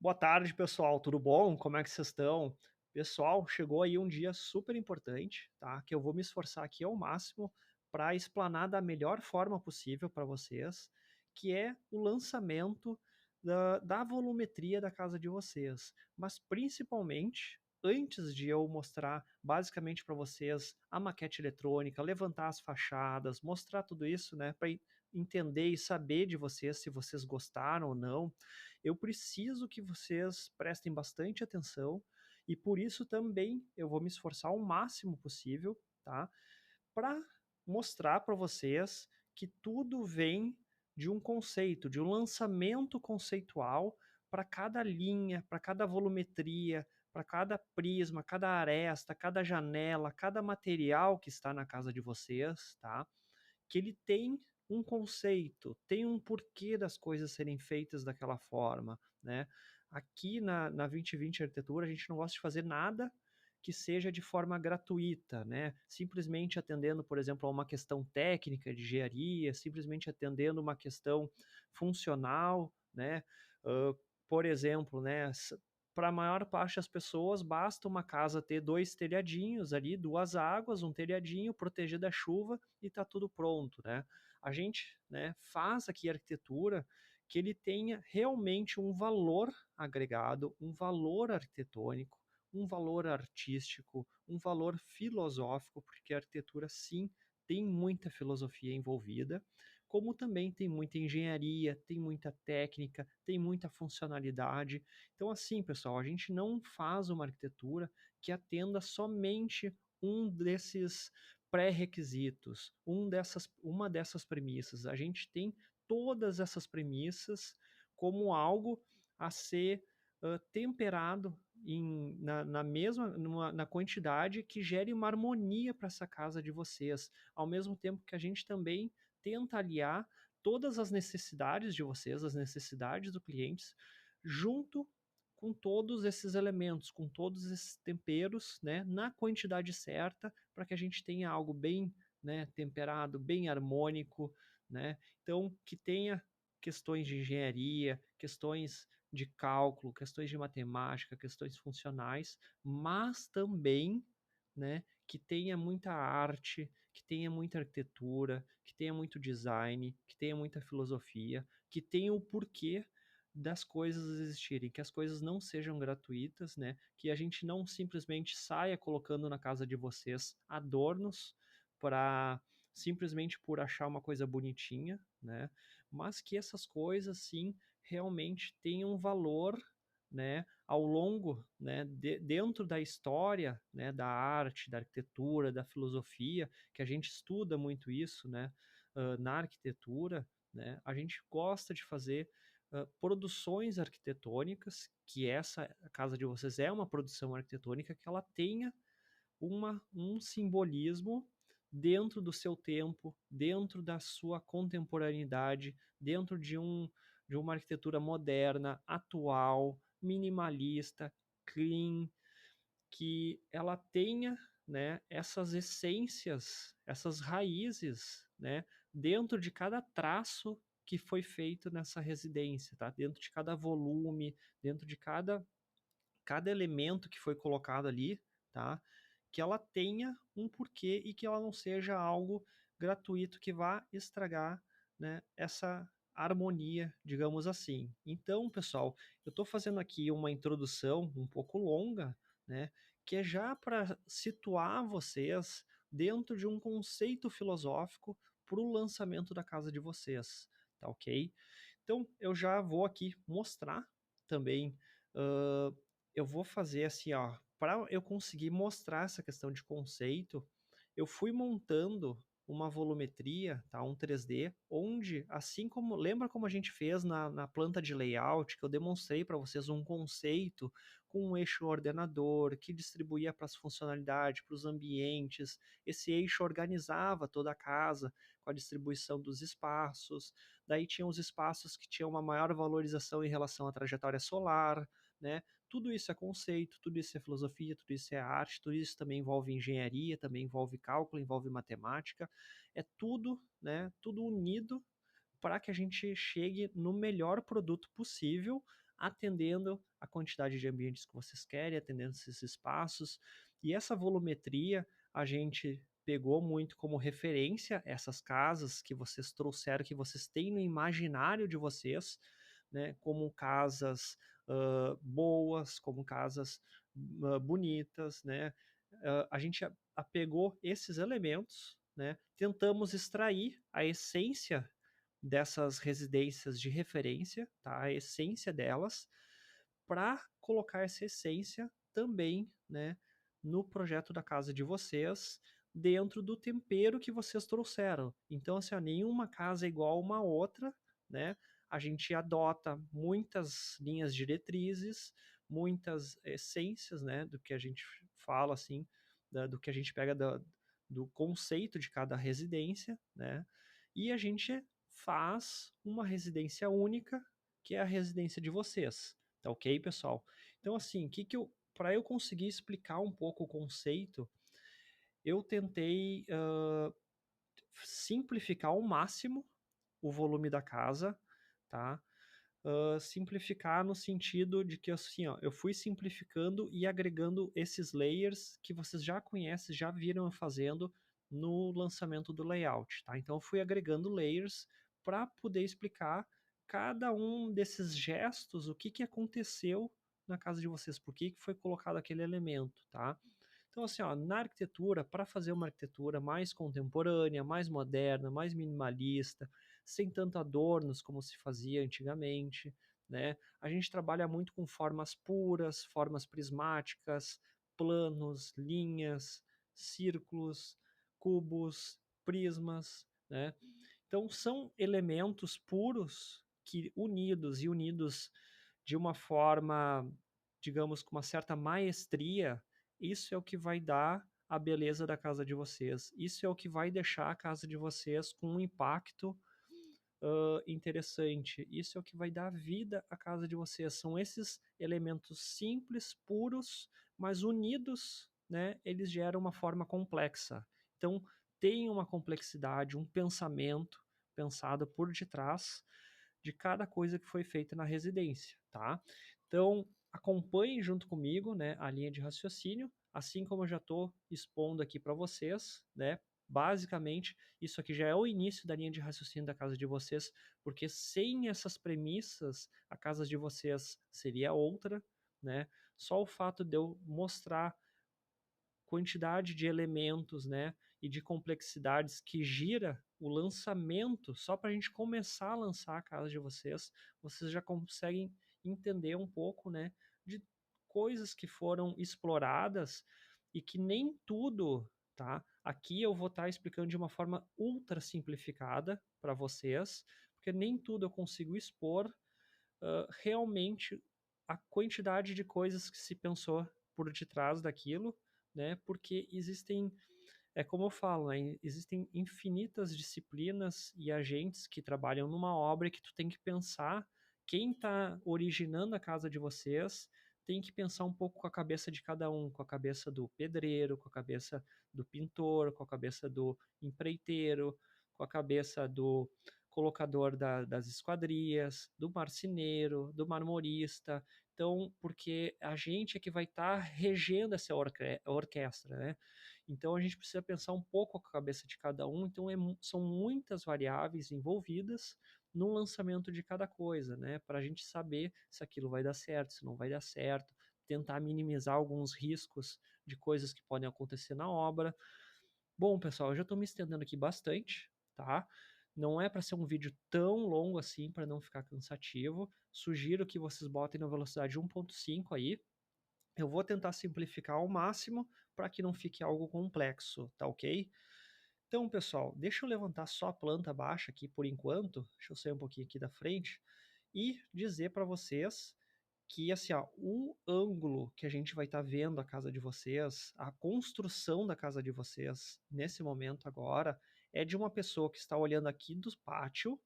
Boa tarde, pessoal. Tudo bom? Como é que vocês estão? Pessoal, chegou aí um dia super importante, tá? Que eu vou me esforçar aqui ao máximo para explanar da melhor forma possível para vocês, que é o lançamento da volumetria da casa de vocês. Mas principalmente, antes de eu mostrar basicamente para vocês a maquete eletrônica, levantar as fachadas, mostrar tudo isso, né, para entender e saber de vocês se vocês gostaram ou não, eu preciso que vocês prestem bastante atenção e por isso também eu vou me esforçar o máximo possível, tá? Para mostrar para vocês que tudo vem de um conceito, de um lançamento conceitual para cada linha, para cada volumetria, para cada prisma, cada aresta, cada janela, cada material que está na casa de vocês, tá? Que ele tem um conceito, tem um porquê das coisas serem feitas daquela forma, né? Aqui na 2020 Arquitetura, a gente não gosta de fazer nada que seja de forma gratuita, né? Simplesmente atendendo, por exemplo, a uma questão técnica de engenharia, simplesmente atendendo uma questão funcional, né? Uh, por exemplo, né? Para a maior parte das pessoas, basta uma casa ter dois telhadinhos ali, duas águas, um telhadinho, proteger da chuva e está tudo pronto, né? A gente, né, faz aqui arquitetura que ele tenha realmente um valor agregado, um valor arquitetônico, um valor artístico, um valor filosófico, porque a arquitetura sim tem muita filosofia envolvida, como também tem muita engenharia, tem muita técnica, tem muita funcionalidade. Então, assim, pessoal, a gente não faz uma arquitetura que atenda somente um desses pré-requisitos, uma dessas premissas. A gente tem todas essas premissas como algo a ser temperado na mesma na quantidade que gere uma harmonia para essa casa de vocês, ao mesmo tempo que a gente também tenta aliar todas as necessidades de vocês, as necessidades do clientes, junto com todos esses elementos, com todos esses temperos, né, na quantidade certa, para que a gente tenha algo bem, né, temperado, bem harmônico, né? Então, que tenha questões de engenharia, questões de cálculo, questões de matemática, questões funcionais, mas também, né, que tenha muita arte, que tenha muita arquitetura, que tenha muito design, que tenha muita filosofia, que tenha o porquê das coisas existirem, que as coisas não sejam gratuitas, né? Que a gente não simplesmente saia colocando na casa de vocês adornos para simplesmente por achar uma coisa bonitinha, né? Mas que essas coisas sim realmente tenham valor, né, ao longo, né, dentro da história, né, da arte, da arquitetura, da filosofia, que a gente estuda muito isso, né, na arquitetura, né, a gente gosta de fazer produções arquitetônicas, que essa casa de vocês é uma produção arquitetônica, que ela tenha um simbolismo dentro do seu tempo, dentro da sua contemporaneidade, dentro de uma arquitetura moderna, atual, minimalista, clean, que ela tenha, né, essas essências, essas raízes, né, dentro de cada traço que foi feito nessa residência, tá? Dentro de cada volume, dentro de cada elemento que foi colocado ali, tá? Que ela tenha um porquê e que ela não seja algo gratuito que vá estragar, né, essa harmonia, digamos assim. Então, pessoal, eu estou fazendo aqui uma introdução um pouco longa, né, que é já para situar vocês dentro de um conceito filosófico para o lançamento da casa de vocês, tá ok? Então, eu já vou aqui mostrar também. Uh, eu vou fazer assim, ó, para eu conseguir mostrar essa questão de conceito, eu fui montando uma volumetria, tá, um 3D, onde, assim como, lembra como a gente fez na planta de layout, que eu demonstrei para vocês um conceito com um eixo ordenador, que distribuía para as funcionalidades, para os ambientes, esse eixo organizava toda a casa, com a distribuição dos espaços, daí tinha os espaços que tinham uma maior valorização em relação à trajetória solar, né? Tudo isso é conceito, tudo isso é filosofia, tudo isso é arte, tudo isso também envolve engenharia, também envolve cálculo, envolve matemática, é tudo, né, tudo unido para que a gente chegue no melhor produto possível, atendendo a quantidade de ambientes que vocês querem, atendendo esses espaços. E essa volumetria a gente pegou muito como referência essas casas que vocês trouxeram, que vocês têm no imaginário de vocês, né, como casas boas, como casas bonitas, né? A gente apegou esses elementos, né? Tentamos extrair a essência dessas residências de referência, tá? A essência delas, para colocar essa essência também, né, no projeto da casa de vocês, dentro do tempero que vocês trouxeram. Então, assim, ó, nenhuma casa é igual a uma outra, né? A gente adota muitas linhas diretrizes, muitas essências, né, do que a gente fala, assim, do que a gente pega do conceito de cada residência, né? E a gente faz uma residência única, que é a residência de vocês. Tá ok, pessoal? Então, assim, para eu conseguir explicar um pouco o conceito, eu tentei simplificar ao máximo o volume da casa, tá? Simplificar no sentido de que assim, ó, eu fui simplificando e agregando esses layers que vocês já conhecem, já viram eu fazendo no lançamento do layout, tá? Então eu fui agregando layers para poder explicar cada um desses gestos, o que que aconteceu na casa de vocês, por que que foi colocado aquele elemento, tá? Então, assim, ó, na arquitetura, para fazer uma arquitetura mais contemporânea, mais moderna, mais minimalista, sem tanto adornos como se fazia antigamente, né? A gente trabalha muito com formas puras, formas prismáticas, planos, linhas, círculos, cubos, prismas, né? Então, são elementos puros que unidos de uma forma, digamos, com uma certa maestria, isso é o que vai dar a beleza da casa de vocês. Isso é o que vai deixar a casa de vocês com um impacto interessante. Isso é o que vai dar vida à casa de vocês. São esses elementos simples, puros, mas unidos, né? Eles geram uma forma complexa. Então, tem uma complexidade, um pensamento pensado por detrás de cada coisa que foi feita na residência, tá? Então, acompanhe junto comigo, né, a linha de raciocínio, assim como eu já estou expondo aqui para vocês, né? Basicamente, isso aqui já é o início da linha de raciocínio da casa de vocês, porque sem essas premissas, a casa de vocês seria outra, né? Só o fato de eu mostrar quantidade de elementos, né, e de complexidades que gira o lançamento, só para a gente começar a lançar a casa de vocês, vocês já conseguem entender um pouco, né, de coisas que foram exploradas e que nem tudo, tá? Aqui eu vou estar explicando de uma forma ultra simplificada para vocês, porque nem tudo eu consigo expor realmente a quantidade de coisas que se pensou por detrás daquilo, né? Porque existem, é como eu falo, né? Existem infinitas disciplinas e agentes que trabalham numa obra que tu tem que pensar quem está originando a casa de vocês tem que pensar um pouco com a cabeça de cada um, com a cabeça do pedreiro, com a cabeça do pintor, com a cabeça do empreiteiro, com a cabeça do colocador das esquadrias, do marceneiro, do marmorista. Então, porque a gente é que vai estar regendo essa orquestra, né? Então, a gente precisa pensar um pouco com a cabeça de cada um. Então, são muitas variáveis envolvidas no lançamento de cada coisa, né? Para a gente saber se aquilo vai dar certo, se não vai dar certo, tentar minimizar alguns riscos de coisas que podem acontecer na obra. Bom, pessoal, eu já estou me estendendo aqui bastante, tá? Não é para ser um vídeo tão longo assim, para não ficar cansativo. Sugiro que vocês botem na velocidade 1.5 aí. Eu vou tentar simplificar ao máximo para que não fique algo complexo, tá ok? Então, pessoal, deixa eu levantar só a planta baixa aqui por enquanto. Deixa eu sair um pouquinho aqui da frente e dizer para vocês que assim, ó, o ângulo que a gente vai estar vendo a casa de vocês, a construção da casa de vocês nesse momento agora, é de uma pessoa que está olhando aqui do pátio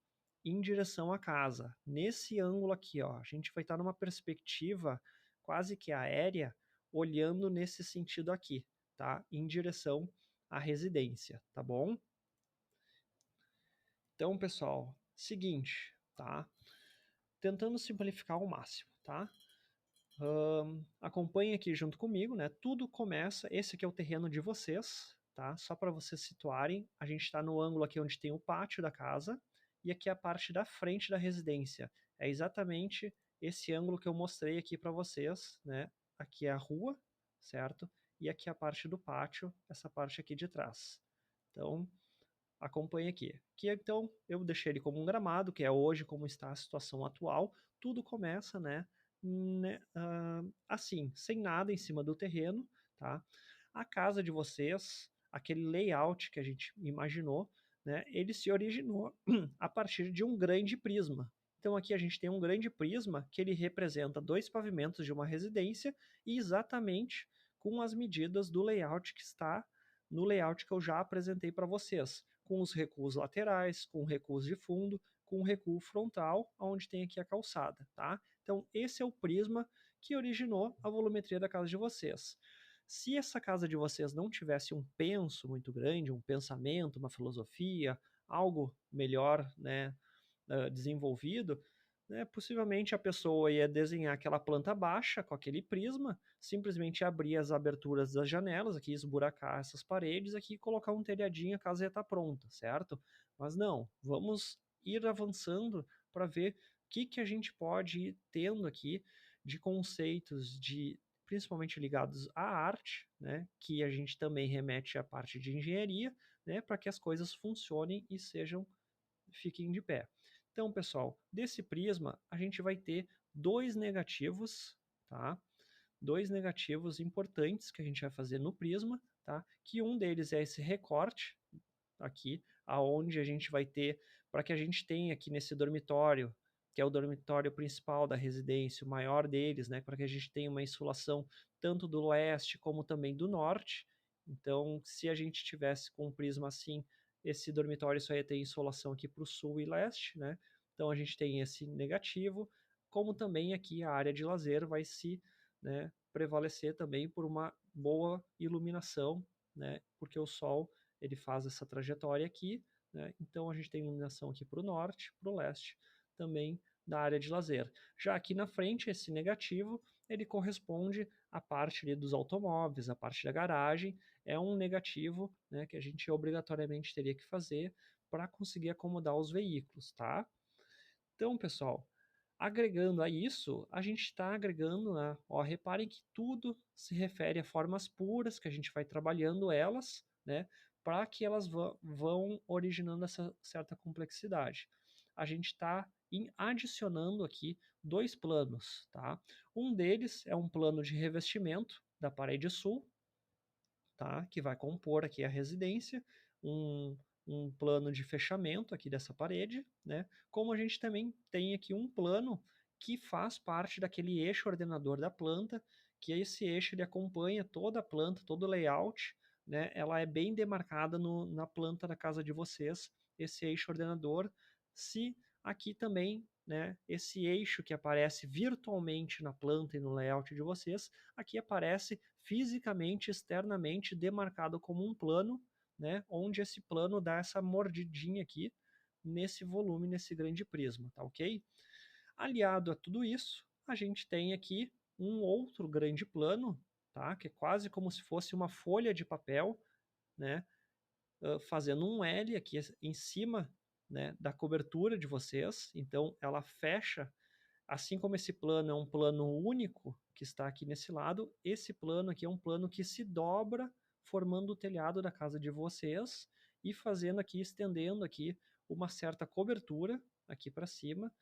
em direção à casa. Nesse ângulo aqui, ó, a gente vai estar numa perspectiva quase que aérea, olhando nesse sentido aqui, tá? Em direção à residência, tá bom? Então, pessoal, seguinte, tá? Tentando simplificar ao máximo. tá? Acompanhe aqui junto comigo, né? Tudo começa, esse aqui é o terreno de vocês, tá? Só para vocês situarem, a gente está no ângulo aqui onde tem o pátio da casa e aqui é a parte da frente da residência. É exatamente esse ângulo que eu mostrei aqui para vocês, né? Aqui é a rua, certo? E aqui é a parte do pátio, essa parte aqui de trás. Então, acompanhe aqui. Que então eu deixei ele como um gramado, que é hoje como está a situação atual. Tudo começa, assim, sem nada em cima do terreno, tá? A casa de vocês, aquele layout que a gente imaginou, né? Ele se originou a partir de um grande prisma. Então aqui a gente tem um grande prisma que ele representa dois pavimentos de uma residência e exatamente com as medidas do layout que está no layout que eu já apresentei para vocês, com os recuos laterais, com recuos de fundo, com o recuo frontal, onde tem aqui a calçada, tá? Então, esse é o prisma que originou a volumetria da casa de vocês. Se essa casa de vocês não tivesse um penso muito grande, um pensamento, uma filosofia, algo melhor, né, desenvolvido, né, possivelmente a pessoa ia desenhar aquela planta baixa com aquele prisma, simplesmente abrir as aberturas das janelas, aqui esburacar essas paredes, aqui colocar um telhadinho, a casa ia estar pronta, certo? Mas não, vamos ir avançando para ver o que a gente pode ir tendo aqui de conceitos de principalmente ligados à arte, né, que a gente também remete à parte de engenharia, né, para que as coisas funcionem e fiquem de pé. Então, pessoal, desse prisma a gente vai ter dois negativos, tá? Dois negativos importantes que a gente vai fazer no prisma, tá? Que um deles é esse recorte aqui, aonde a gente vai ter, para que a gente tenha aqui nesse dormitório, que é o dormitório principal da residência, o maior deles, né? Para que a gente tenha uma insolação tanto do leste como também do norte. Então, se a gente tivesse com um prisma assim, esse dormitório só ia ter insolação aqui para o sul e leste, né? Então a gente tem esse negativo, como também aqui a área de lazer vai se, né, prevalecer também por uma boa iluminação, né? Porque o sol ele faz essa trajetória aqui, né? Então a gente tem iluminação aqui para o norte, para o leste, também da área de lazer. Já aqui na frente, esse negativo, ele corresponde à parte ali dos automóveis, à parte da garagem, é um negativo, né, que a gente obrigatoriamente teria que fazer para conseguir acomodar os veículos, tá? Então, pessoal, agregando a isso, a gente está agregando, né? Ó, reparem que tudo se refere a formas puras, que a gente vai trabalhando elas, né? Para que elas vão originando essa certa complexidade. A gente está adicionando aqui dois planos, tá? Um deles é um plano de revestimento da parede sul, tá? Que vai compor aqui a residência, um, um plano de fechamento aqui dessa parede, né? Como a gente também tem aqui um plano que faz parte daquele eixo ordenador da planta, que esse eixo ele acompanha toda a planta, todo o layout, né? Ela é bem demarcada na planta da casa de vocês, esse eixo ordenador. Se aqui também, né, esse eixo que aparece virtualmente na planta e no layout de vocês, aqui aparece fisicamente, externamente, demarcado como um plano, né, onde esse plano dá essa mordidinha aqui nesse volume, nesse grande prisma, tá ok? Aliado a tudo isso, a gente tem aqui um outro grande plano, tá, que é quase como se fosse uma folha de papel, né, fazendo um L aqui em cima, né, da cobertura de vocês, então ela fecha. Assim como esse plano é um plano único que está aqui nesse lado, esse plano aqui é um plano que se dobra, formando o telhado da casa de vocês e fazendo aqui, estendendo aqui uma certa cobertura aqui para cima,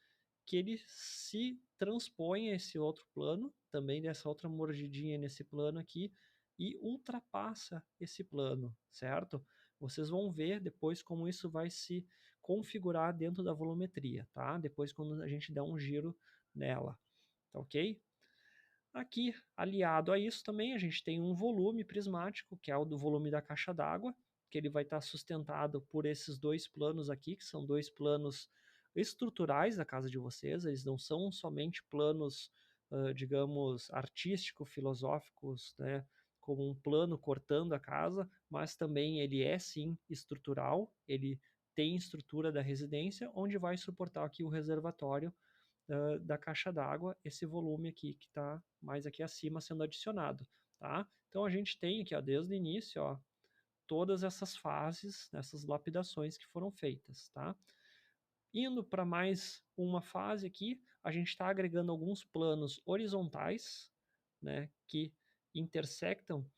que ele se transpõe a esse outro plano, também dessa outra mordidinha nesse plano aqui, e ultrapassa esse plano, certo? Vocês vão ver depois como isso vai se configurar dentro da volumetria, tá? Depois quando a gente der um giro nela, tá ok? Aqui, aliado a isso também, a gente tem um volume prismático, que é o do volume da caixa d'água, que ele vai estar sustentado por esses dois planos aqui, que são dois planos estruturais da casa de vocês, eles não são somente planos, digamos, artístico-filosóficos, né, como um plano cortando a casa, mas também ele é sim estrutural, ele tem estrutura da residência, onde vai suportar aqui o reservatório da caixa d'água, esse volume aqui que está mais aqui acima sendo adicionado, tá? Então a gente tem aqui, ó, desde o início, ó, todas essas fases, essas lapidações que foram feitas, tá? Indo para mais uma fase aqui, a gente está agregando alguns planos horizontais, né, que intersectam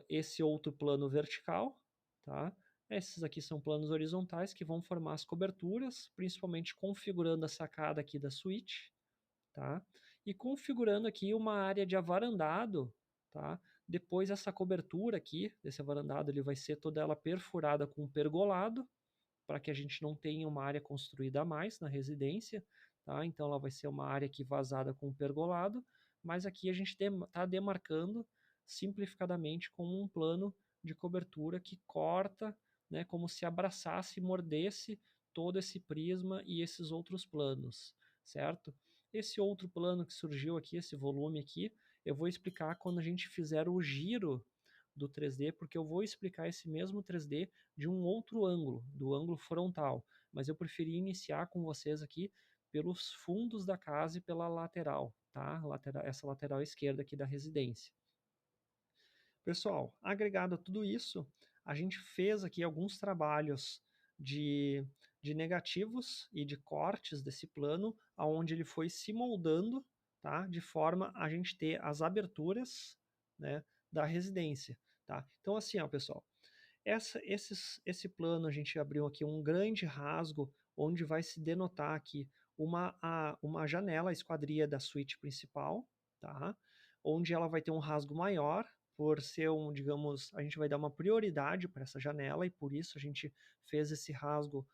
esse outro plano vertical, tá? Esses aqui são planos horizontais que vão formar as coberturas, principalmente configurando a sacada aqui da suíte, tá? E configurando aqui uma área de avarandado, tá? Depois essa cobertura aqui, desse avarandado, ele vai ser toda ela perfurada com pergolado, para que a gente não tenha uma área construída a mais na residência, tá? Então ela vai ser uma área aqui vazada com pergolado, mas aqui a gente está demarcando simplificadamente como um plano de cobertura que corta, né, como se abraçasse e mordesse todo esse prisma e esses outros planos, certo? Esse outro plano que surgiu aqui, esse volume aqui, eu vou explicar quando a gente fizer o giro do 3D, porque eu vou explicar esse mesmo 3D de um outro ângulo, do ângulo frontal, mas eu preferi iniciar com vocês aqui pelos fundos da casa e pela lateral, tá? Essa lateral esquerda aqui da residência. Pessoal, agregado a tudo isso, a gente fez aqui alguns trabalhos de, de negativos e de cortes desse plano, aonde ele foi se moldando, tá? De forma a gente ter as aberturas, né, da residência, tá? Então assim, ó, pessoal, esse plano a gente abriu aqui um grande rasgo onde vai se denotar aqui uma janela, a esquadria da suíte principal, tá? Onde ela vai ter um rasgo maior, por ser digamos, a gente vai dar uma prioridade para essa janela e por isso a gente fez esse rasgo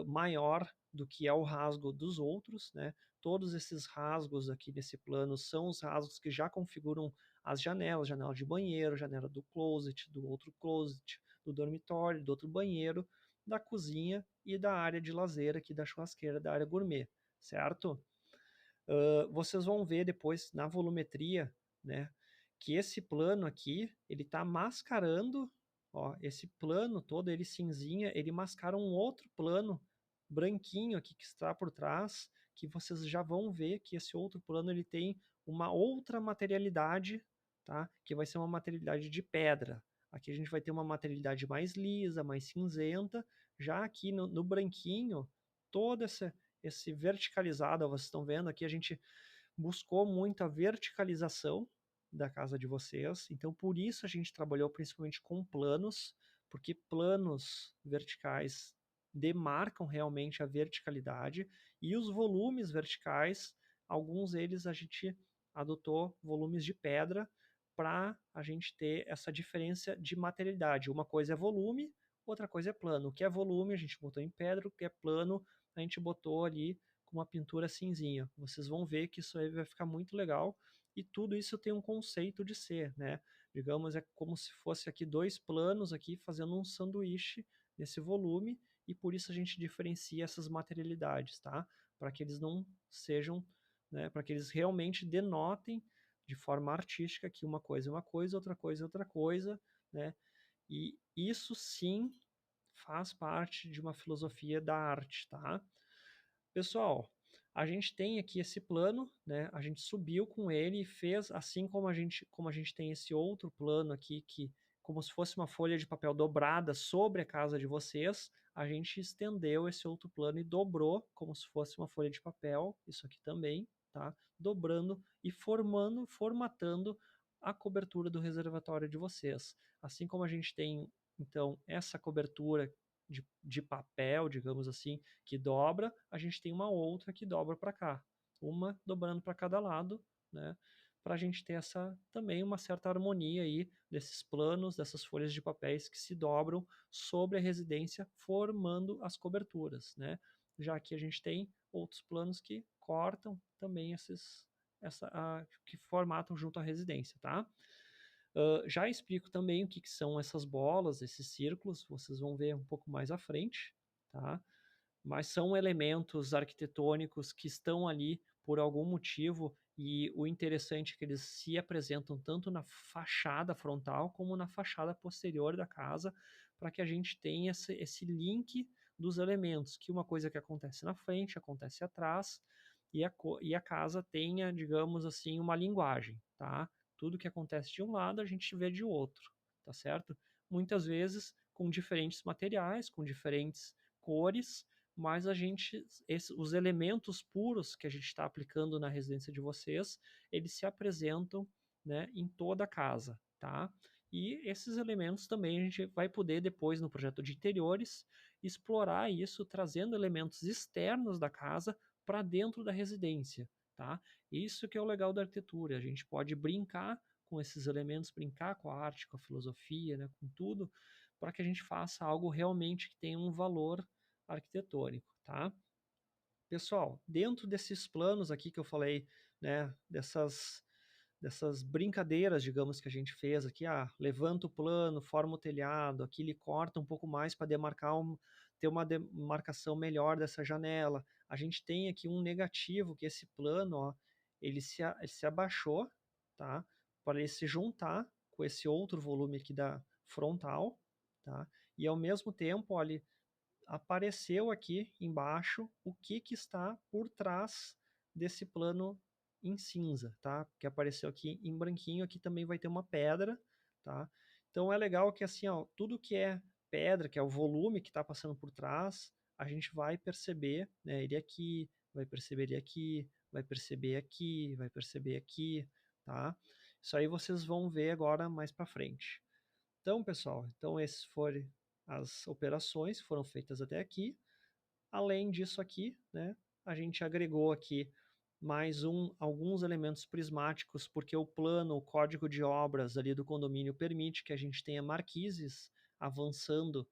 maior do que é o rasgo dos outros, né? Todos esses rasgos aqui nesse plano são os rasgos que já configuram as janelas, janela de banheiro, janela do closet, do outro closet, do dormitório, do outro banheiro, da cozinha e da área de lazer aqui da churrasqueira, da área gourmet, certo? Vocês vão ver depois na volumetria, né, que esse plano aqui, ele está mascarando, ó, esse plano todo, ele cinzinha, ele mascara um outro plano branquinho aqui que está por trás, que vocês já vão ver que esse outro plano ele tem uma outra materialidade, tá? Que vai ser uma materialidade de pedra. Aqui a gente vai ter uma materialidade mais lisa, mais cinzenta, já aqui no branquinho, toda esse verticalizado, vocês estão vendo aqui, a gente buscou muito a verticalização da casa de vocês, então por isso a gente trabalhou principalmente com planos, porque planos verticais demarcam realmente a verticalidade e os volumes verticais, alguns deles a gente adotou volumes de pedra para a gente ter essa diferença de materialidade. Uma coisa é volume, outra coisa é plano. O que é volume a gente botou em pedra, o que é plano a gente botou ali com uma pintura cinzinha. Vocês vão ver que isso aí vai ficar muito legal e tudo isso tem um conceito de ser, né? Digamos, é como se fosse aqui dois planos aqui fazendo um sanduíche nesse volume e por isso a gente diferencia essas materialidades, tá? Para que eles não sejam, né? Para que eles realmente denotem de forma artística que uma coisa é uma coisa, outra coisa é outra coisa, né? E isso sim faz parte de uma filosofia da arte, tá? Pessoal, a gente tem aqui esse plano, né? A gente subiu com ele e fez assim como a gente tem esse outro plano aqui que como se fosse uma folha de papel dobrada sobre a casa de vocês, a gente estendeu esse outro plano e dobrou como se fosse uma folha de papel, isso aqui também, tá? Dobrando e formatando a cobertura do reservatório de vocês. Assim como a gente tem então essa cobertura de papel, digamos assim, que dobra, a gente tem uma outra que dobra para cá, uma dobrando para cada lado, né? Para a gente ter essa também uma certa harmonia aí desses planos, dessas folhas de papéis que se dobram sobre a residência, formando as coberturas, né? Já que a gente tem outros planos que cortam também que formatam junto à residência, tá? Já explico também o que são essas bolas, esses círculos, vocês vão ver um pouco mais à frente, tá? Mas são elementos arquitetônicos que estão ali por algum motivo e o interessante é que eles se apresentam tanto na fachada frontal como na fachada posterior da casa, para que a gente tenha esse link dos elementos, que uma coisa que acontece na frente, acontece atrás, e a casa tenha, digamos assim, uma linguagem, tá? Tudo que acontece de um lado, a gente vê de outro, tá certo? Muitas vezes com diferentes materiais, com diferentes cores, mas os elementos puros que a gente está aplicando na residência de vocês, eles se apresentam, né, em toda a casa, tá? E esses elementos também a gente vai poder depois no projeto de interiores explorar isso, trazendo elementos externos da casa para dentro da residência, tá? Isso que é o legal da arquitetura, a gente pode brincar com esses elementos, brincar com a arte, com a filosofia, né, com tudo, para que a gente faça algo realmente que tenha um valor arquitetônico, tá? Pessoal, dentro desses planos aqui que eu falei, né, dessas brincadeiras, digamos, que a gente fez aqui, levanta o plano, forma o telhado, aqui ele corta um pouco mais para ter uma demarcação melhor dessa janela. A gente tem aqui um negativo, que esse plano, ó, ele se abaixou, tá? Para ele se juntar com esse outro volume aqui da frontal, tá? E ao mesmo tempo, olha, apareceu aqui embaixo o que, que está por trás desse plano em cinza, tá? Que apareceu aqui em branquinho, aqui também vai ter uma pedra, tá? Então é legal que assim, ó, tudo que é pedra, que é o volume que está passando por trás, a gente vai perceber, né? Ele aqui, vai perceber ele aqui, vai perceber aqui, vai perceber aqui, tá? Isso aí vocês vão ver agora mais para frente. Então, pessoal, então esses foram as operações que foram feitas até aqui. Além disso aqui, né, a gente agregou aqui alguns elementos prismáticos, porque o plano, o código de obras ali do condomínio permite que a gente tenha marquises avançando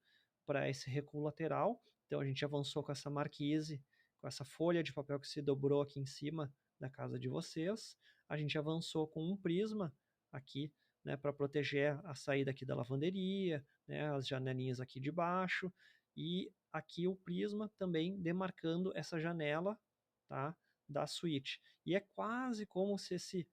para esse recuo lateral. Então a gente avançou com essa marquise, com essa folha de papel que se dobrou aqui em cima da casa de vocês. A gente avançou com um prisma aqui, né, para proteger a saída aqui da lavanderia, né, as janelinhas aqui de baixo, e aqui o prisma também demarcando essa janela, tá, da suíte. E é quase como se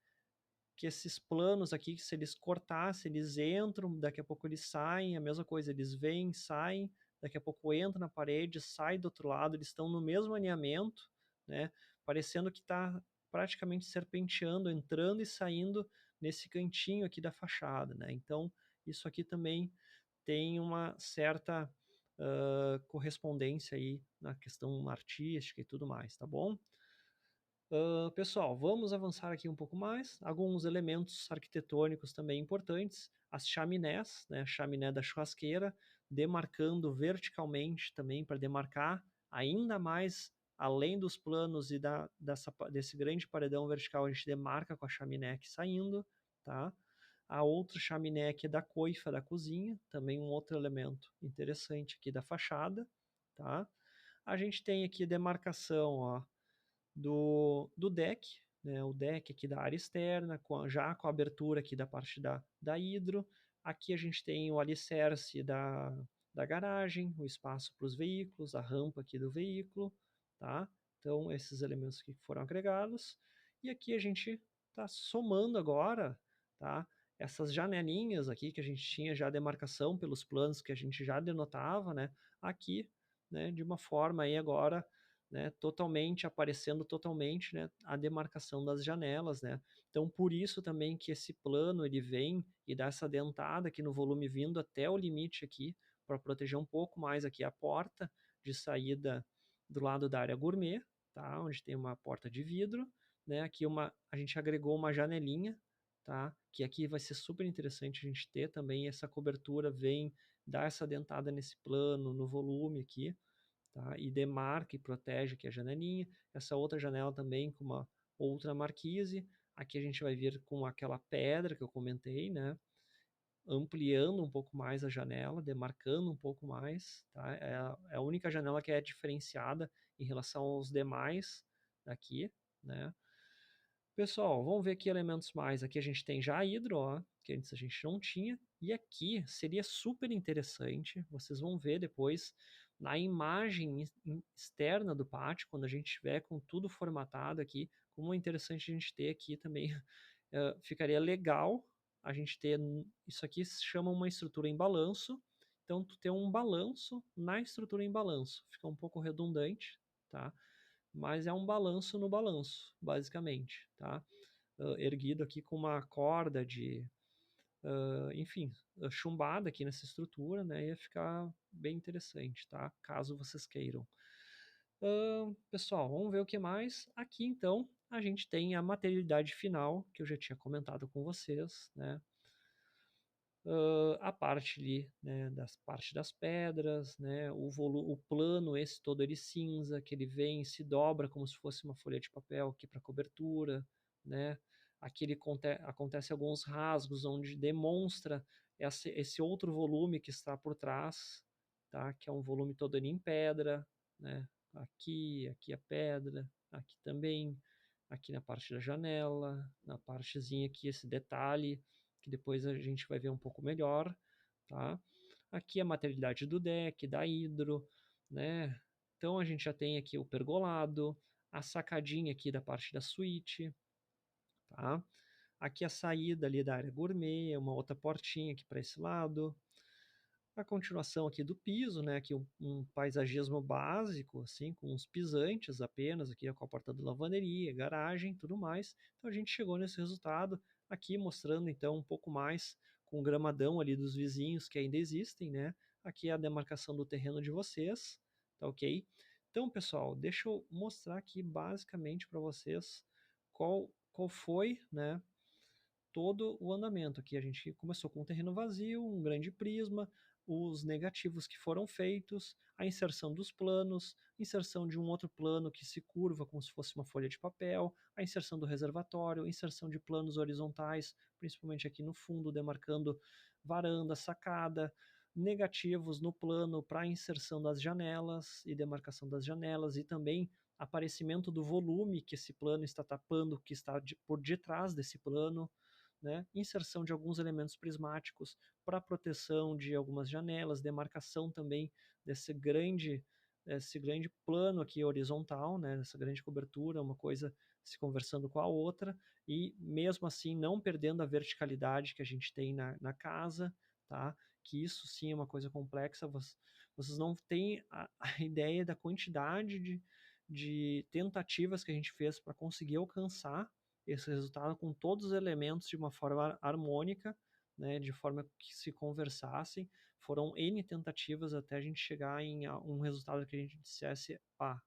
que esses planos aqui, se eles cortassem, eles entram, daqui a pouco eles saem, a mesma coisa, eles vêm, saem, daqui a pouco entra na parede, sai do outro lado, eles estão no mesmo alinhamento, né, parecendo que está praticamente serpenteando, entrando e saindo nesse cantinho aqui da fachada, né? Então, isso aqui também tem uma certa correspondência aí na questão artística e tudo mais, tá bom? Pessoal, vamos avançar aqui um pouco mais. Alguns elementos arquitetônicos também importantes. As chaminés, né? Chaminé da churrasqueira, demarcando verticalmente também para demarcar ainda mais, além dos planos e desse grande paredão vertical, a gente demarca com a chaminé aqui saindo, tá? A outra chaminé aqui é da coifa da cozinha, também um outro elemento interessante aqui da fachada, tá? A gente tem aqui demarcação, ó, do deck, né, o deck aqui da área externa, já com a abertura aqui da parte da hidro. Aqui a gente tem o alicerce da garagem, o espaço para os veículos, a rampa aqui do veículo, tá? Então, esses elementos aqui que foram agregados. E aqui a gente está somando agora, tá? Essas janelinhas aqui que a gente tinha já demarcação pelos planos que a gente já denotava, né? Aqui, né, de uma forma aí agora, né, totalmente aparecendo totalmente, né, a demarcação das janelas, né? Então por isso também que esse plano ele vem e dá essa dentada aqui no volume vindo até o limite aqui para proteger um pouco mais aqui a porta de saída do lado da área gourmet, tá? Onde tem uma porta de vidro, né? Aqui a gente agregou uma janelinha, tá? Que aqui vai ser super interessante a gente ter também essa cobertura vem dar essa dentada nesse plano, no volume aqui, tá? E demarca e protege aqui a janelinha. Essa outra janela também com uma outra marquise. Aqui a gente vai vir com aquela pedra que eu comentei, né? Ampliando um pouco mais a janela, demarcando um pouco mais, tá? É a única janela que é diferenciada em relação aos demais aqui, né? Pessoal, vamos ver aqui elementos mais. Aqui a gente tem já a hidro, ó, que antes a gente não tinha. E aqui seria super interessante, vocês vão ver depois na imagem externa do pátio, quando a gente tiver com tudo formatado aqui, como é interessante a gente ter aqui também. Ficaria legal a gente ter, isso aqui se chama uma estrutura em balanço, então tu ter um balanço na estrutura em balanço. Fica um pouco redundante, tá? mas é um balanço no balanço, basicamente, tá? Erguido aqui com uma corda de, enfim, chumbada aqui nessa estrutura, né? Ia ficar bem interessante, tá? Caso vocês queiram. Pessoal, vamos ver o que mais. Aqui então a gente tem a materialidade final, que eu já tinha comentado com vocês, né? A parte ali, né, das parte das pedras, né, o plano esse todo ele cinza, que ele vem e se dobra como se fosse uma folha de papel aqui para cobertura, né. Aqui ele acontece alguns rasgos onde demonstra esse outro volume que está por trás, tá, que é um volume todo ele em pedra, né. Aqui a pedra, aqui também, aqui na parte da janela, na partezinha aqui esse detalhe, que depois a gente vai ver um pouco melhor, tá? Aqui a materialidade do deck, da hidro, né? Então a gente já tem aqui o pergolado, a sacadinha aqui da parte da suíte, tá? Aqui a saída ali da área gourmet, uma outra portinha aqui para esse lado, a continuação aqui do piso, né? Aqui um paisagismo básico, assim, com uns pisantes apenas, aqui com a porta da lavanderia, garagem, tudo mais. Então a gente chegou nesse resultado aqui mostrando então um pouco mais com o gramadão ali dos vizinhos que ainda existem, né? Aqui é a demarcação do terreno de vocês, tá ok? Então, pessoal, deixa eu mostrar aqui basicamente para vocês qual foi, né? Todo o andamento. Aqui a gente começou com um terreno vazio, um grande prisma, os negativos que foram feitos, a inserção dos planos, inserção de um outro plano que se curva como se fosse uma folha de papel, a inserção do reservatório, inserção de planos horizontais, principalmente aqui no fundo, demarcando varanda, sacada, negativos no plano para a inserção das janelas e demarcação das janelas e também aparecimento do volume que esse plano está tapando, que está por detrás desse plano, né? Inserção de alguns elementos prismáticos para proteção de algumas janelas, demarcação também desse grande plano aqui horizontal, né? Essa grande cobertura, uma coisa se conversando com a outra, e mesmo assim não perdendo a verticalidade que a gente tem na casa, tá? Que isso sim é uma coisa complexa, vocês não têm a ideia da quantidade de tentativas que a gente fez para conseguir alcançar esse resultado com todos os elementos de uma forma harmônica, né, de forma que se conversassem. Foram N tentativas até a gente chegar em um resultado que a gente dissesse,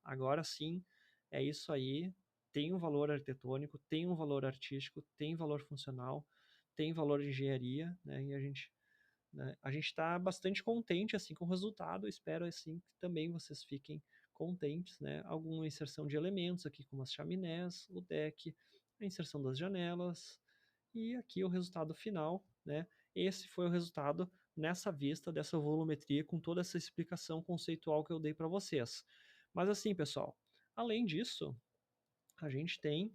agora sim, é isso aí, tem um valor arquitetônico, tem um valor artístico, tem valor funcional, tem valor de engenharia, né, e a gente está bastante contente assim com o resultado. Espero assim que também vocês fiquem contentes, né? Alguma inserção de elementos aqui, como as chaminés, o deck, a inserção das janelas e aqui o resultado final, né? Esse foi o resultado nessa vista dessa volumetria com toda essa explicação conceitual que eu dei para vocês. Mas assim, pessoal, além disso, a gente tem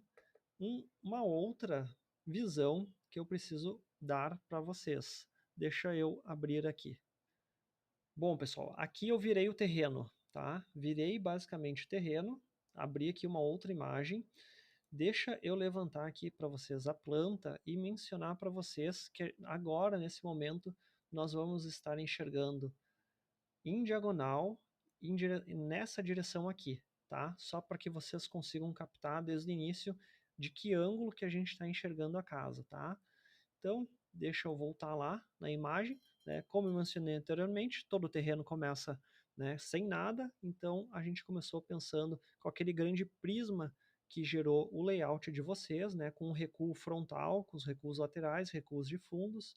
uma outra visão que eu preciso dar para vocês. Deixa eu abrir aqui. Bom, pessoal, aqui eu virei o terreno, tá? Virei basicamente o terreno, abri aqui uma outra imagem. Deixa eu levantar aqui para vocês a planta e mencionar para vocês que agora, nesse momento, nós vamos estar enxergando em diagonal nessa direção aqui, tá? Só para que vocês consigam captar desde o início de que ângulo que a gente está enxergando a casa, tá? Então, deixa eu voltar lá na imagem, né? Como eu mencionei anteriormente, todo o terreno começa, né, sem nada, então a gente começou pensando com aquele grande prisma que gerou o layout de vocês, né, com o recuo frontal, com os recuos laterais, recuos de fundos,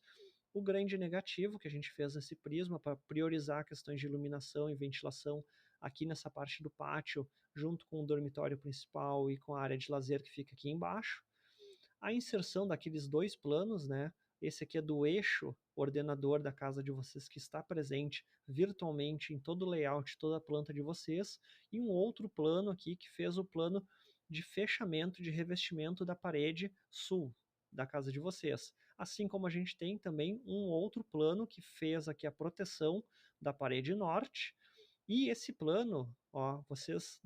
o grande negativo que a gente fez nesse prisma para priorizar questões de iluminação e ventilação aqui nessa parte do pátio, junto com o dormitório principal e com a área de lazer que fica aqui embaixo. A inserção daqueles dois planos, né? Esse aqui é do eixo ordenador da casa de vocês que está presente virtualmente em todo o layout, toda a planta de vocês, e um outro plano aqui que fez o plano de fechamento de revestimento da parede sul da casa de vocês. Assim como a gente tem também um outro plano que fez aqui a proteção da parede norte, e esse plano, ó, vocês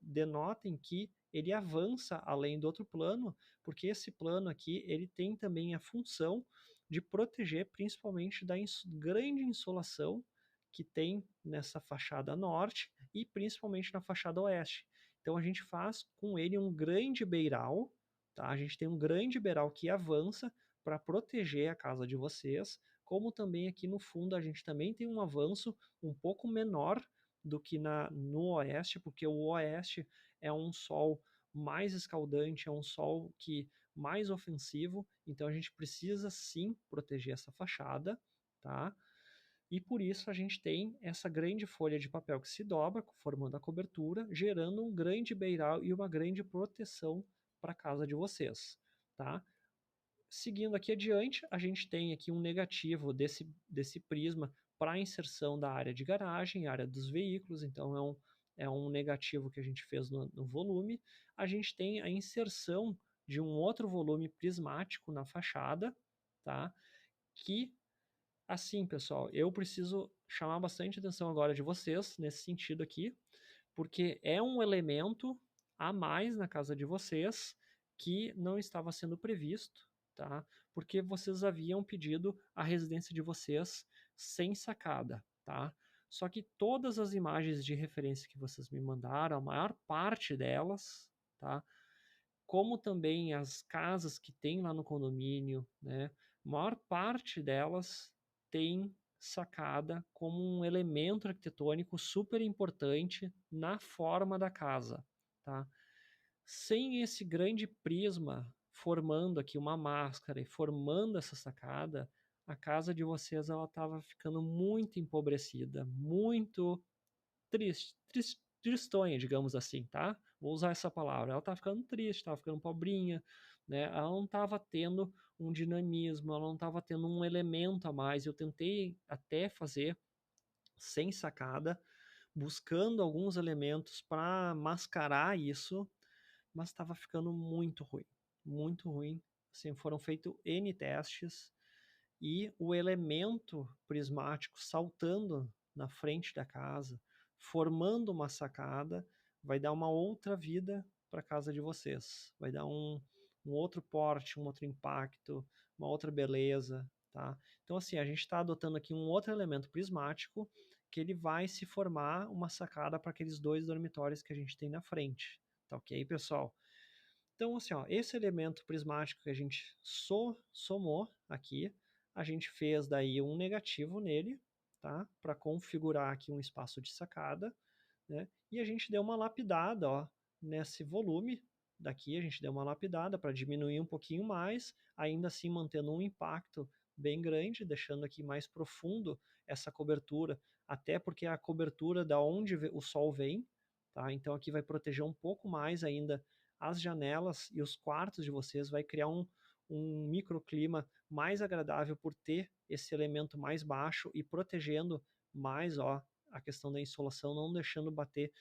denotem que ele avança além do outro plano, porque esse plano aqui ele tem também a função de proteger principalmente da grande insolação que tem nessa fachada norte e principalmente na fachada oeste. Então a gente faz com ele um grande beiral, tá? A gente tem um grande beiral que avança para proteger a casa de vocês, como também aqui no fundo a gente também tem um avanço um pouco menor do que no oeste, porque o oeste é um sol mais escaldante, é um sol que mais ofensivo, então a gente precisa sim proteger essa fachada, tá? E por isso a gente tem essa grande folha de papel que se dobra, formando a cobertura, gerando um grande beiral e uma grande proteção para a casa de vocês, tá? Seguindo aqui adiante, a gente tem aqui um negativo desse prisma para a inserção da área de garagem, área dos veículos, então é um negativo que a gente fez no volume. A gente tem a inserção de um outro volume prismático na fachada, tá? Que, assim, pessoal, eu preciso chamar bastante atenção agora de vocês nesse sentido aqui, porque é um elemento a mais na casa de vocês que não estava sendo previsto, tá? Porque vocês haviam pedido a residência de vocês sem sacada, tá? Só que todas as imagens de referência que vocês me mandaram, a maior parte delas, tá? Como também as casas que tem lá no condomínio, né? A maior parte delas tem sacada como um elemento arquitetônico super importante na forma da casa, tá? Sem esse grande prisma formando aqui uma máscara e formando essa sacada, a casa de vocês ela estava ficando muito empobrecida, muito tristonha, digamos assim, tá? Vou usar essa palavra. Ela tá ficando triste, tava ficando pobrinha, né? Ela não tava tendo um dinamismo, ela não tava tendo um elemento a mais. Eu tentei até fazer sem sacada, buscando alguns elementos para mascarar isso, mas estava ficando muito ruim, muito ruim. Assim, foram feitos N testes e o elemento prismático saltando na frente da casa, formando uma sacada, vai dar uma outra vida para a casa de vocês. Vai dar um outro porte, um outro impacto, uma outra beleza, tá? Então, assim, a gente está adotando aqui um outro elemento prismático que ele vai se formar uma sacada para aqueles dois dormitórios que a gente tem na frente. Tá ok, pessoal? Então, assim, ó, esse elemento prismático que a gente somou aqui, a gente fez daí um negativo nele, tá? Para configurar aqui um espaço de sacada, né? E a gente deu uma lapidada, ó, nesse volume daqui, a gente deu uma lapidada para diminuir um pouquinho mais, ainda assim mantendo um impacto bem grande, deixando aqui mais profundo essa cobertura, até porque é a cobertura da onde o sol vem, tá? Então aqui vai proteger um pouco mais ainda as janelas e os quartos de vocês, vai criar um microclima mais agradável por ter esse elemento mais baixo e protegendo mais, ó, a questão da insolação, não deixando bater,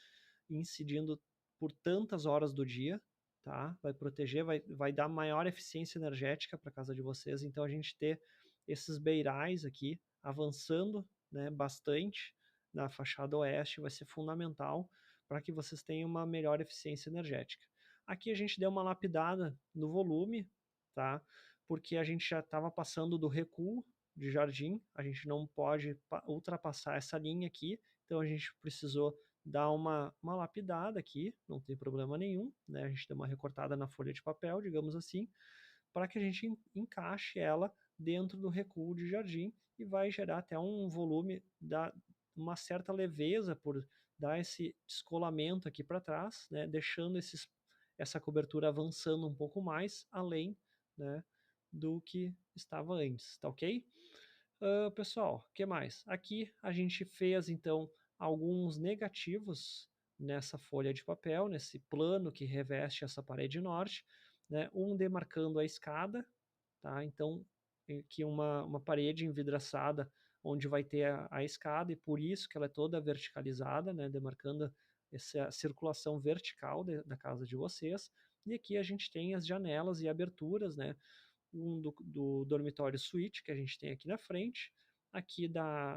incidindo por tantas horas do dia, tá? Vai proteger, vai dar maior eficiência energética para a casa de vocês. Então a gente ter esses beirais aqui avançando, né, bastante na fachada oeste vai ser fundamental para que vocês tenham uma melhor eficiência energética. Aqui a gente deu uma lapidada no volume, tá? Porque a gente já estava passando do recuo de jardim, a gente não pode ultrapassar essa linha aqui, então a gente precisou dar uma lapidada aqui, não tem problema nenhum, né? A gente deu uma recortada na folha de papel, digamos assim, para que a gente encaixe ela dentro do recuo de jardim e vai gerar até um volume, uma certa leveza por dar esse descolamento aqui para trás, né? Deixando essa cobertura avançando um pouco mais além, né, do que estava antes, tá ok? Pessoal, o que mais? Aqui a gente fez então alguns negativos nessa folha de papel, nesse plano que reveste essa parede norte, né? Um demarcando a escada, tá? Então, aqui uma parede envidraçada onde vai ter a escada e por isso que ela é toda verticalizada, né? Demarcando essa circulação vertical da casa de vocês. E aqui a gente tem as janelas e aberturas, né? Um do dormitório suíte que a gente tem aqui na frente, aqui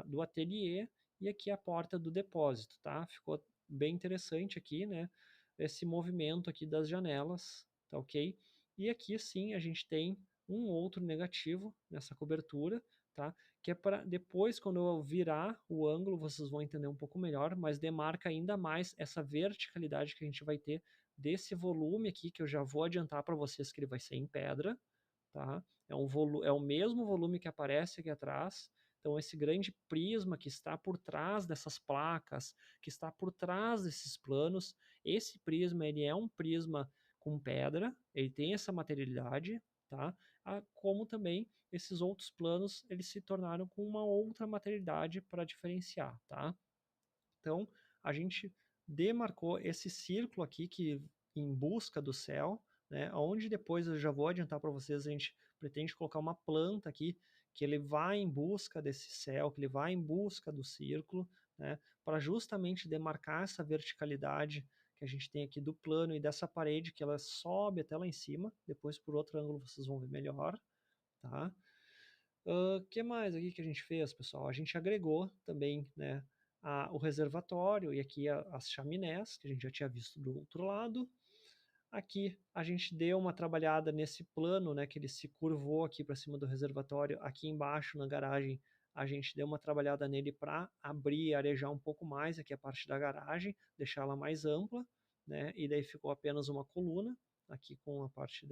do ateliê e aqui a porta do depósito, tá? Ficou bem interessante aqui, né? Esse movimento aqui das janelas, tá ok? E aqui sim a gente tem um outro negativo nessa cobertura, tá? Que é para depois, quando eu virar o ângulo, vocês vão entender um pouco melhor, mas demarca ainda mais essa verticalidade que a gente vai ter desse volume aqui, que eu já vou adiantar para vocês que ele vai ser em pedra, tá? É o mesmo volume que aparece aqui atrás. Então, esse grande prisma que está por trás dessas placas, que está por trás desses planos, esse prisma ele é um prisma com pedra, ele tem essa materialidade, tá? Como também esses outros planos eles se tornaram com uma outra materialidade para diferenciar, tá? Então, a gente demarcou esse círculo aqui que em busca do céu, né? Onde depois eu já vou adiantar para vocês, a gente pretende colocar uma planta aqui que ele vai em busca desse céu, que ele vai em busca do círculo, né? Para justamente demarcar essa verticalidade que a gente tem aqui do plano e dessa parede que ela sobe até lá em cima. Depois por outro ângulo vocês vão ver melhor, tá? Que mais aqui que a gente fez, pessoal? A gente agregou também, né, o reservatório e aqui as chaminés, que a gente já tinha visto do outro lado. Aqui a gente deu uma trabalhada nesse plano, né, que ele se curvou aqui para cima do reservatório. Aqui embaixo na garagem a gente deu uma trabalhada nele para abrir e arejar um pouco mais aqui a parte da garagem, deixar ela mais ampla, né? E daí ficou apenas uma coluna aqui com a parte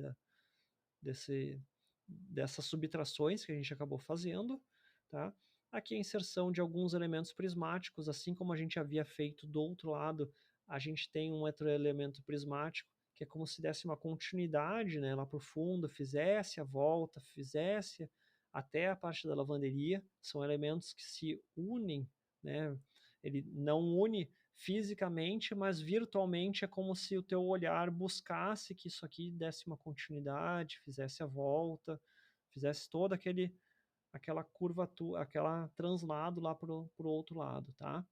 desse, dessas subtrações que a gente acabou fazendo, tá? Aqui a inserção de alguns elementos prismáticos, assim como a gente havia feito do outro lado, a gente tem um outro elemento prismático, que é como se desse uma continuidade, né, lá para o fundo, fizesse a volta, fizesse até a parte da lavanderia, são elementos que se unem, né? Ele não une fisicamente, mas virtualmente é como se o teu olhar buscasse que isso aqui desse uma continuidade, fizesse a volta, fizesse toda aquela curvatura, aquela translado lá pro outro lado, tá?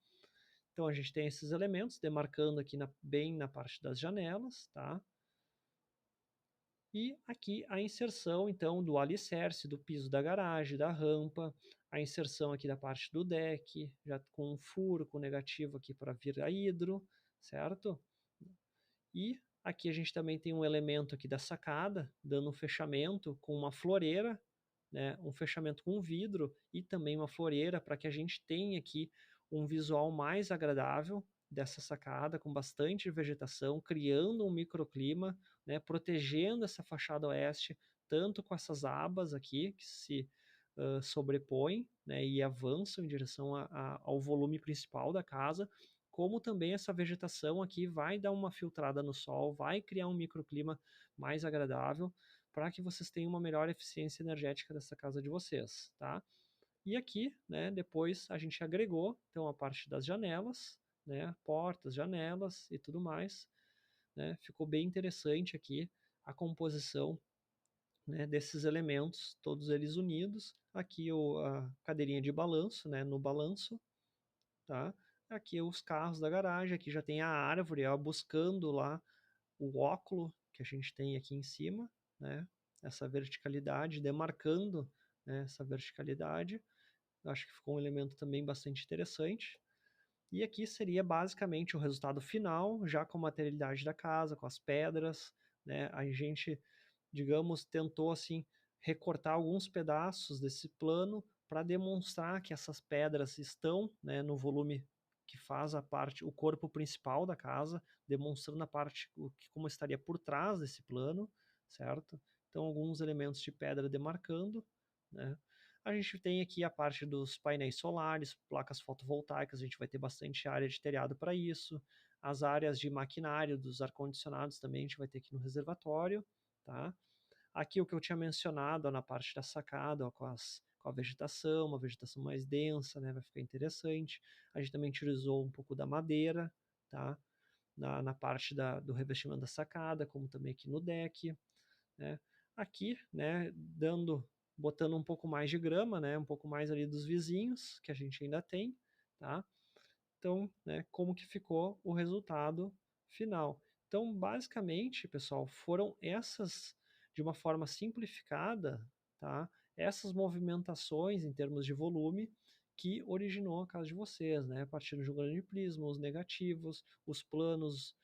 Então a gente tem esses elementos demarcando aqui bem na parte das janelas, tá? E aqui a inserção, então, do alicerce, do piso da garagem, da rampa, a inserção aqui da parte do deck, já com um furo, com negativo aqui para vir a hidro, certo? E aqui a gente também tem um elemento aqui da sacada, dando um fechamento com uma floreira, né? Um fechamento com vidro e também uma floreira para que a gente tenha aqui um visual mais agradável dessa sacada, com bastante vegetação, criando um microclima, né? Protegendo essa fachada oeste, tanto com essas abas aqui que se sobrepõem, né? E avançam em direção ao volume principal da casa, como também essa vegetação aqui vai dar uma filtrada no sol, vai criar um microclima mais agradável para que vocês tenham uma melhor eficiência energética dessa casa de vocês, tá? E aqui, né, depois a gente agregou então a parte das janelas, né, portas, janelas e tudo mais, né? Ficou bem interessante aqui a composição, né, desses elementos, todos eles unidos. Aqui a cadeirinha de balanço, né, no balanço, tá? Aqui os carros da garagem, aqui já tem a árvore, ó, buscando lá o óculo que a gente tem aqui em cima, né? Essa verticalidade, demarcando, né, essa verticalidade. Eu acho que ficou um elemento também bastante interessante. E aqui seria basicamente o resultado final, já com a materialidade da casa, com as pedras, né? A gente, digamos, tentou assim recortar alguns pedaços desse plano para demonstrar que essas pedras estão, né, no volume que faz a parte, o corpo principal da casa, demonstrando a parte como estaria por trás desse plano, certo? Então alguns elementos de pedra demarcando, né? A gente tem aqui a parte dos painéis solares, placas fotovoltaicas, a gente vai ter bastante área de telhado para isso. As áreas de maquinário dos ar-condicionados também a gente vai ter aqui no reservatório, tá? Aqui o que eu tinha mencionado ó, na parte da sacada, ó, com a vegetação, uma vegetação mais densa, né? Vai ficar interessante. A gente também utilizou um pouco da madeira, tá? Na parte do revestimento da sacada, como também aqui no deck, né? Aqui, né, botando um pouco mais de grama, né, um pouco mais ali dos vizinhos, que a gente ainda tem, tá? Então, né, como que ficou o resultado final. Então, basicamente, pessoal, foram essas, de uma forma simplificada, tá? Essas movimentações em termos de volume que originou a casa de vocês, né? A partir de um grande prisma, os negativos, os planos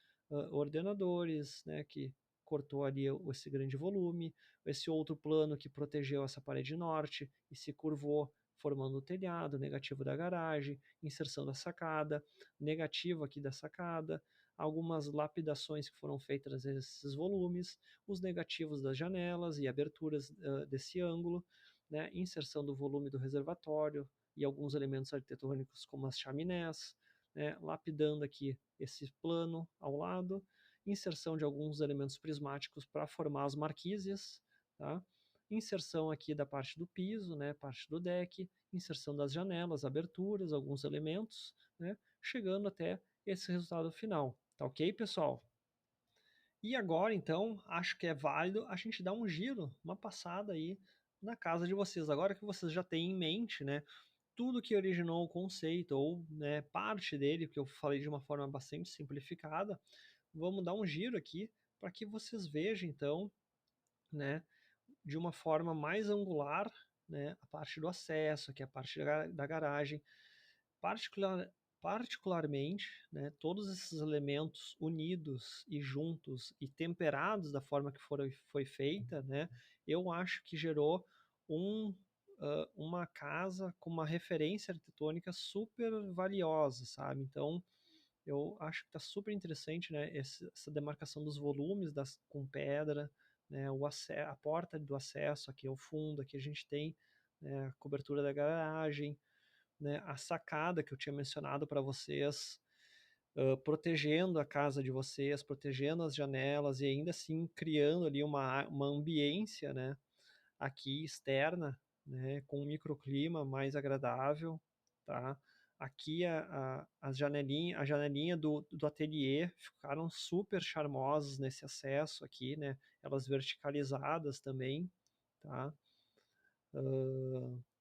ordenadores, né? Que cortou ali esse grande volume, esse outro plano que protegeu essa parede norte e se curvou, formando o telhado, negativo da garagem, inserção da sacada, negativo aqui da sacada, algumas lapidações que foram feitas nesses volumes, os negativos das janelas e aberturas desse ângulo, né, inserção do volume do reservatório e alguns elementos arquitetônicos como as chaminés, né, lapidando aqui esse plano ao lado, inserção de alguns elementos prismáticos para formar as marquises, tá? Inserção aqui da parte do piso, né, parte do deck, inserção das janelas, aberturas, alguns elementos, né, chegando até esse resultado final. Tá ok, pessoal? E agora, então, acho que é válido a gente dar um giro, uma passada aí na casa de vocês. Agora que vocês já têm em mente, né, tudo que originou o conceito, ou né, parte dele, que eu falei de uma forma bastante simplificada, vamos dar um giro aqui para que vocês vejam, então, né, de uma forma mais angular, né, a parte do acesso, que é a parte da garagem, particular, particularmente, né, todos esses elementos unidos e juntos e temperados da forma que foi feita, né, eu acho que gerou um, uma casa com uma referência arquitetônica super valiosa, sabe? Então, eu acho que está super interessante, né, essa demarcação dos volumes com pedra, né, a porta do acesso aqui ao fundo, aqui a gente tem, né, a cobertura da garagem, né, a sacada que eu tinha mencionado para vocês, protegendo a casa de vocês, protegendo as janelas e ainda assim criando ali uma ambiência, né, aqui externa, né, com um microclima mais agradável, tá? Aqui a janelinha do ateliê ficaram super charmosas nesse acesso aqui, né? Elas verticalizadas também, tá?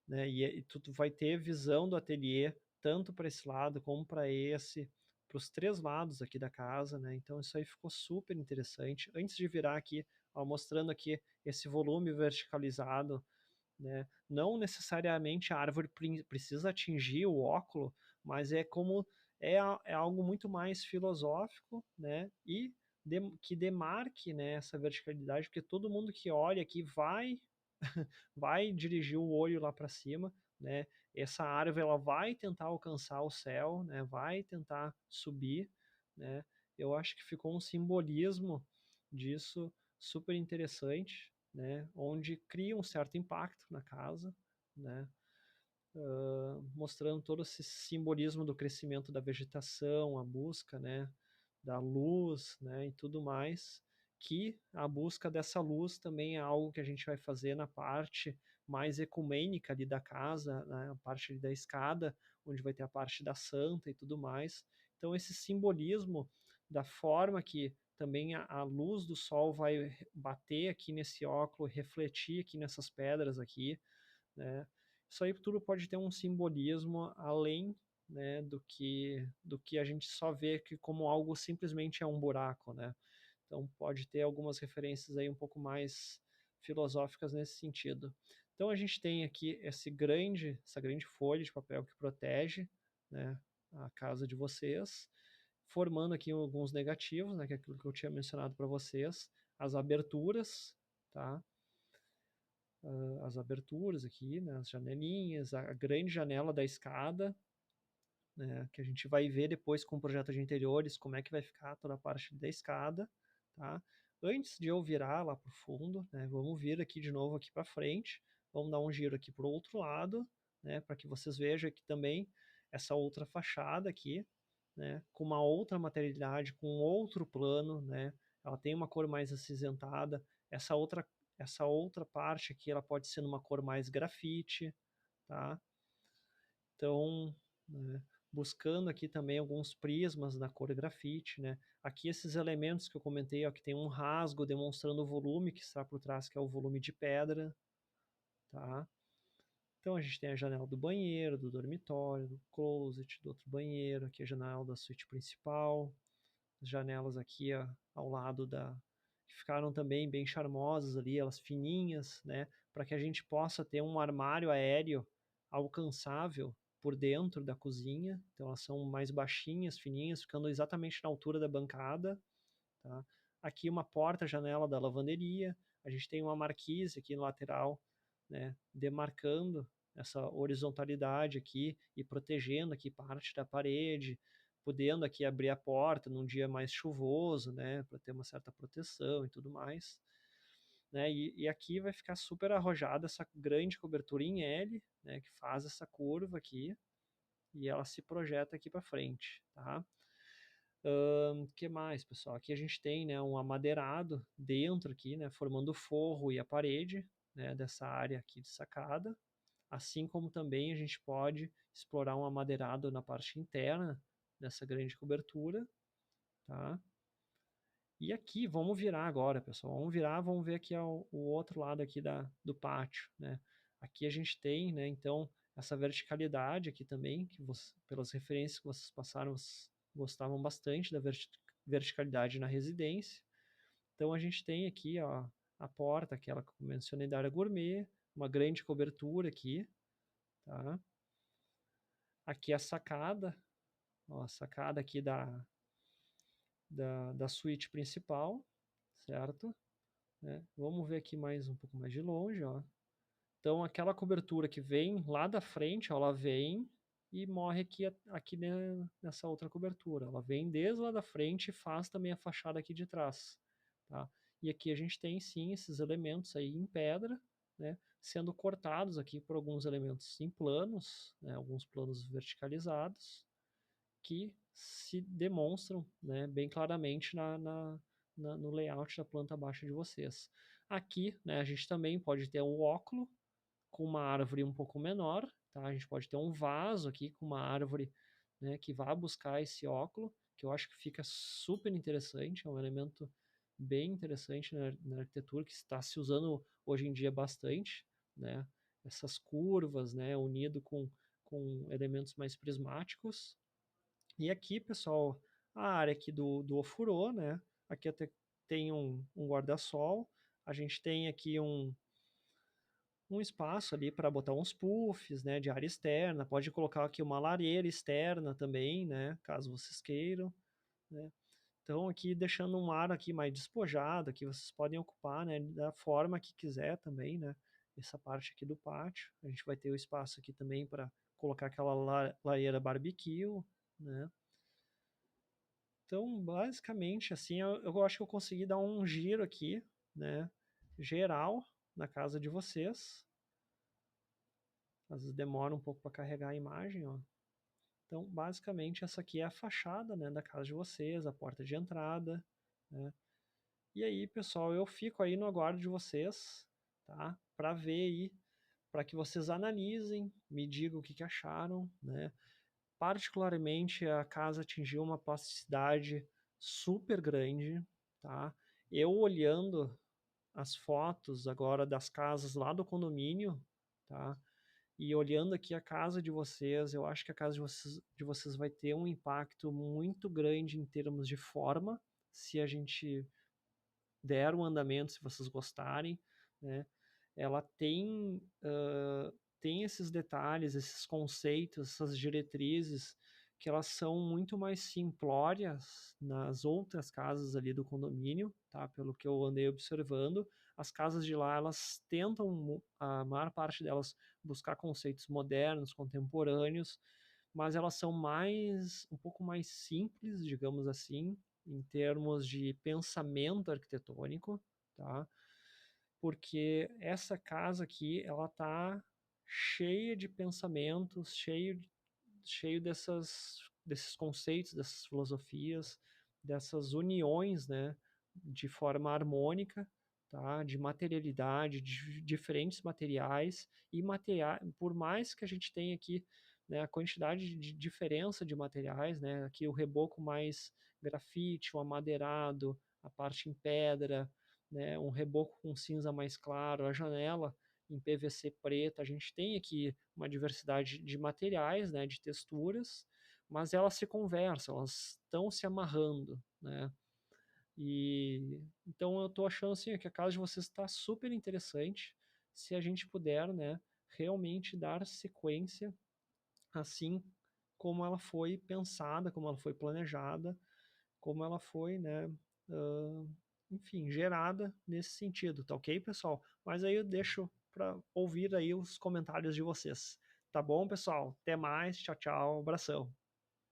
Né? E tu vai ter visão do ateliê tanto para esse lado como para esse, para os três lados aqui da casa, né? Então isso aí ficou super interessante. Antes de virar aqui, ó, mostrando aqui esse volume verticalizado, né? Não necessariamente a árvore precisa atingir o óculo, mas é como é algo muito mais filosófico, né? E que demarque, né, essa verticalidade, porque todo mundo que olha aqui vai dirigir o olho lá para cima, né? Essa árvore ela vai tentar alcançar o céu, né? Vai tentar subir, né? Eu acho que ficou um simbolismo disso super interessante, né? Onde cria um certo impacto na casa, né? Mostrando todo esse simbolismo do crescimento da vegetação, a busca, né, da luz, né, e tudo mais, que a busca dessa luz também é algo que a gente vai fazer na parte mais ecumênica ali da casa, né, a parte ali da escada, onde vai ter a parte da santa e tudo mais. Então esse simbolismo da forma que também a luz do sol vai bater aqui nesse óculo, refletir aqui nessas pedras aqui, né? Isso aí tudo pode ter um simbolismo além, né, do que a gente só vê que como algo simplesmente é um buraco, né? Então pode ter algumas referências aí um pouco mais filosóficas nesse sentido. Então a gente tem aqui essa grande folha de papel que protege, né, a casa de vocês, formando aqui alguns negativos, né, que é aquilo que eu tinha mencionado para vocês, as aberturas, tá? As aberturas aqui, né, as janelinhas, a grande janela da escada, né, que a gente vai ver depois com o projeto de interiores como é que vai ficar toda a parte da escada, tá? Antes de eu virar lá para o fundo, né, vamos vir aqui de novo aqui para frente, vamos dar um giro aqui para o outro lado, né, para que vocês vejam aqui também essa outra fachada aqui, né, com uma outra materialidade, com outro plano, né, ela tem uma cor mais acinzentada, essa outra parte aqui, ela pode ser numa cor mais grafite, tá? Então, né, buscando aqui também alguns prismas da cor grafite, né? Aqui esses elementos que eu comentei, ó, que tem um rasgo demonstrando o volume que está por trás, que é o volume de pedra, tá? Então a gente tem a janela do banheiro, do dormitório, do closet, do outro banheiro, aqui a janela da suíte principal, as janelas aqui ó, ao lado que ficaram também bem charmosas ali, elas fininhas, né, para que a gente possa ter um armário aéreo alcançável por dentro da cozinha. Então elas são mais baixinhas, fininhas, ficando exatamente na altura da bancada, tá? aqui uma porta-janela da lavanderia, a gente tem uma marquise aqui no lateral, né, demarcando essa horizontalidade aqui e protegendo aqui parte da parede, podendo aqui abrir a porta num dia mais chuvoso, né, para ter uma certa proteção e tudo mais. Né, e aqui vai ficar super arrojada essa grande cobertura em L, né, que faz essa curva aqui, e ela se projeta aqui para frente, tá? Que mais, pessoal? Aqui a gente tem, né, um amadeirado dentro aqui, né, formando o forro e a parede, né, dessa área aqui de sacada. Assim como também a gente pode explorar um amadeirado na parte interna dessa grande cobertura, tá? E aqui, vamos virar agora, pessoal. Vamos virar, vamos ver aqui o outro lado aqui do pátio, né? Aqui a gente tem, né, então, essa verticalidade aqui também, que pelas referências que vocês passaram, vocês gostavam bastante da verticalidade na residência. Então, a gente tem aqui, ó, a porta, aquela que eu mencionei da área gourmet, uma grande cobertura aqui, tá? Aqui a sacada, ó, a sacada aqui da suíte principal, certo? Né? Vamos ver aqui mais um pouco mais de longe, ó. Então, aquela cobertura que vem lá da frente, ó, ela vem e morre aqui nessa outra cobertura. Ela vem desde lá da frente e faz também a fachada aqui de trás, tá? E aqui a gente tem, sim, esses elementos aí em pedra, né? Sendo cortados aqui por alguns elementos em planos, né? Alguns planos verticalizados, que se demonstram, né, bem claramente no layout da planta baixa de vocês. Aqui, né, a gente também pode ter um óculo com uma árvore um pouco menor, tá? A gente pode ter um vaso aqui com uma árvore, né, que vá buscar esse óculo, que eu acho que fica super interessante, é um elemento bem interessante na arquitetura, que está se usando hoje em dia bastante, né? Essas curvas, né, unido com elementos mais prismáticos. E aqui, pessoal, a área aqui do ofurô, né? Aqui até tem um guarda-sol. A gente tem aqui um espaço ali para botar uns puffs, né, de área externa. Pode colocar aqui uma lareira externa também, né, caso vocês queiram, né. Então aqui deixando um ar aqui mais despojado, que vocês podem ocupar, né, da forma que quiser também, né. Essa parte aqui do pátio. A gente vai ter o espaço aqui também para colocar aquela lareira barbecue, né. Então, basicamente, assim, eu acho que eu consegui dar um giro aqui, né, geral na casa de vocês. Às vezes demora um pouco para carregar a imagem, ó. Então, basicamente, essa aqui é a fachada, né, da casa de vocês, a porta de entrada, né. E aí, pessoal, eu fico aí no aguardo de vocês, tá? Para ver aí, para que vocês analisem, me digam o que que acharam, né? Particularmente, a casa atingiu uma plasticidade super grande, tá? Eu olhando as fotos agora das casas lá do condomínio, tá? E olhando aqui a casa de vocês, eu acho que a casa de vocês vai ter um impacto muito grande em termos de forma, se a gente der um andamento, se vocês gostarem, né? Ela tem esses detalhes, esses conceitos, essas diretrizes, que elas são muito mais simplórias nas outras casas ali do condomínio, tá? Pelo que eu andei observando, as casas de lá, elas tentam, a maior parte delas, buscar conceitos modernos, contemporâneos, mas elas são um pouco mais simples, digamos assim, em termos de pensamento arquitetônico, tá? Porque essa casa aqui, ela tá cheia de pensamentos, cheio desses conceitos, dessas filosofias, dessas uniões, né, de forma harmônica, tá? De materialidade, de diferentes materiais e por mais que a gente tenha aqui, né, a quantidade de diferença de materiais, né, aqui o reboco mais grafite, o amadeirado, a parte em pedra, né, um reboco com cinza mais claro, a janela em PVC preta, a gente tem aqui uma diversidade de materiais, né, de texturas, mas elas se conversam, elas estão se amarrando, né? E então eu tô achando assim que a casa de vocês está super interessante, se a gente puder, né, realmente dar sequência assim como ela foi pensada, como ela foi planejada, como ela foi, né, enfim, gerada nesse sentido, tá ok, pessoal? Mas aí eu deixo para ouvir aí os comentários de vocês. Tá bom, pessoal? Até mais, tchau, tchau, abração.